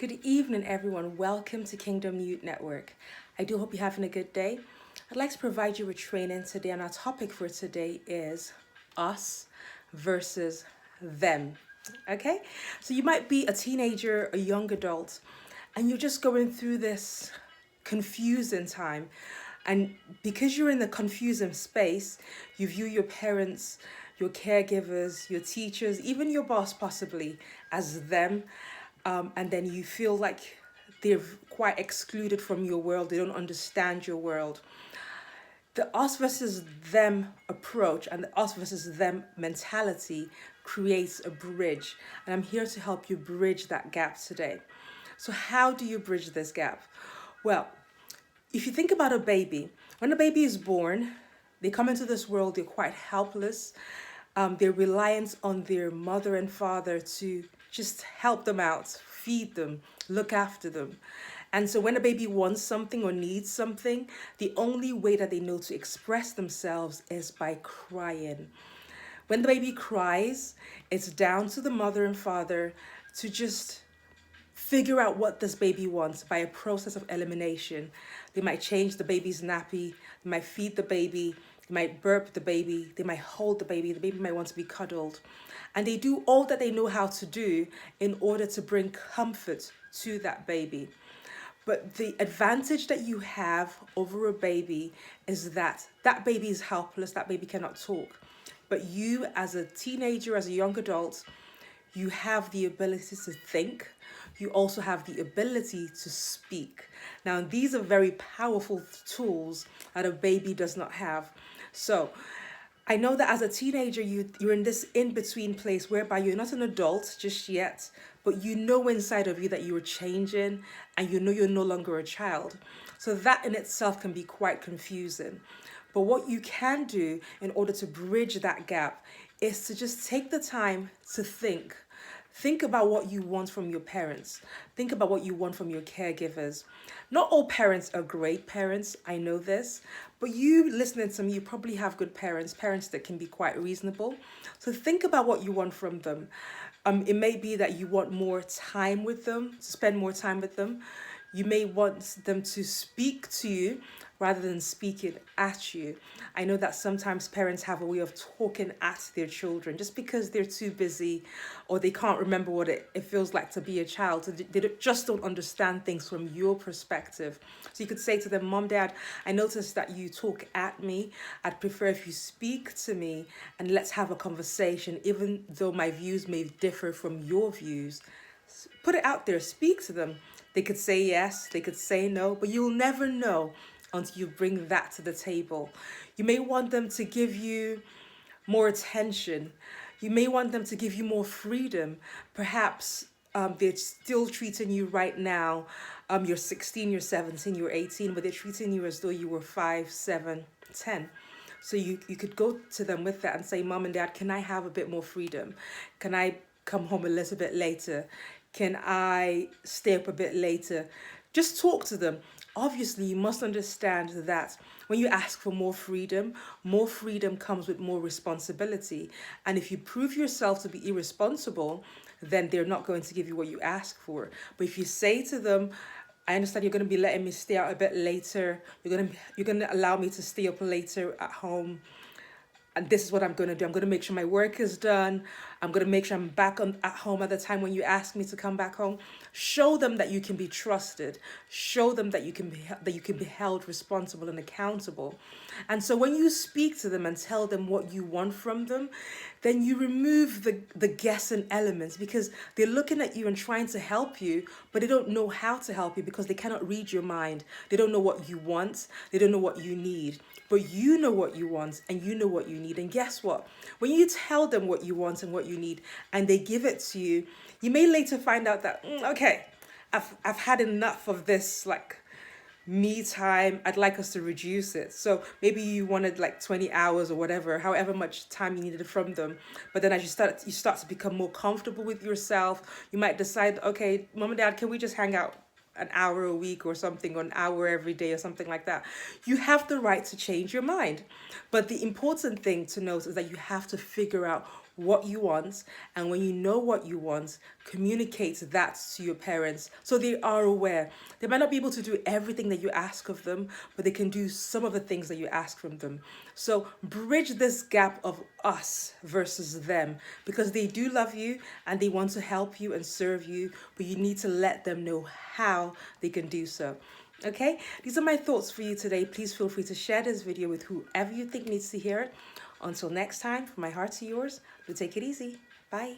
Good evening, everyone. Welcome to Kingdom Youth Network. I do hope you're having a good day. I'd like to provide you with training today, and our topic for today is us versus them. Okay? So you might be a teenager, a young adult, and you're just going through this confusing time. And because you're in the confusing space, you view your parents, your caregivers, your teachers, even your boss possibly as them. And then you feel like they're quite excluded from your world. They don't understand your world. The us versus them approach and the us versus them mentality creates a bridge. And I'm here to help you bridge that gap today. So, how do you bridge this gap? Well, if you think about a baby, when a baby is born, they come into this world, they're quite helpless. They're reliant on their mother and father to just help them out, feed them, look after them. And so when a baby wants something or needs something, the only way that they know to express themselves is by crying. When the baby cries, it's down to the mother and father to just figure out what this baby wants by a process of elimination. They might change the baby's nappy, they might feed the baby, they might burp the baby, they might hold the baby might want to be cuddled. And they do all that they know how to do in order to bring comfort to that baby. But the advantage that you have over a baby is that that baby is helpless, that baby cannot talk. But you, as a teenager, as a young adult, you have the ability to think. You also have the ability to speak. Now, these are very powerful tools that a baby does not have. So, I know that as a teenager, you're in this in between place whereby you're not an adult just yet, but you know inside of you that you are changing and you know you're no longer a child. So, that in itself can be quite confusing. But what you can do in order to bridge that gap is to just take the time to think. Think about what you want from your parents. Think about what you want from your caregivers. Not all parents are great parents, I know this, but you listening to me, you probably have good parents, parents that can be quite reasonable. So think about what you want from them. It may be that you want more time with them, to spend more time with them. You may want them to speak to you rather than speaking at you. I know that sometimes parents have a way of talking at their children just because they're too busy or they can't remember what it feels like to be a child. So just don't understand things from your perspective. So you could say to them, Mom, Dad, I noticed that you talk at me. I'd prefer if you speak to me and let's have a conversation, even though my views may differ from your views. Put it out there, speak to them. They could say yes, they could say no, but you'll never know until you bring that to the table. You may want them to give you more attention. You may want them to give you more freedom. Perhaps they're still treating you right now. You're 16, you're 17, you're 18, but they're treating you as though you were 5, 7, 10. So you could go to them with that and say, Mom and Dad, can I have a bit more freedom? Can I come home a little bit later? Can I stay up a bit later? Just talk to them. Obviously, you must understand that when you ask for more freedom comes with more responsibility. And if you prove yourself to be irresponsible, then they're not going to give you what you ask for. But if you say to them, I understand you're going to be letting me stay out a bit later. You're going to allow me to stay up later at home, and this is what I'm going to do. I'm going to make sure my work is done. I'm going to make sure I'm back at home at the time when you ask me to come back home. Show them that you can be trusted. Show them that you can be held responsible and accountable. And so when you speak to them and tell them what you want from them, then you remove the guessing elements, because they're looking at you and trying to help you, but they don't know how to help you because they cannot read your mind. They don't know what you want. They don't know what you need. But you know what you want and you know what you need. And guess what? When you tell them what you want and what you need and they give it to you, you may later find out that, okay, I've had enough of this, like, me time. I'd like us to reduce it. So maybe you wanted like 20 hours or whatever, however much time you needed from them. But then as you start to become more comfortable with yourself, you might decide, okay, Mom and Dad, can we just hang out an hour a week or something, or an hour every day or something like that? You have the right to change your mind. But the important thing to note is that you have to figure out what you want, and when you know what you want, communicate that to your parents so they are aware. They might not be able to do everything that you ask of them, but they can do some of the things that you ask from them. So bridge this gap of us versus them, because they do love you and they want to help you and serve you, but you need to let them know how they can do so. Okay, these are my thoughts for you today. Please feel free to share this video with whoever you think needs to hear it. Until next time, from my heart to yours, do take it easy. Bye.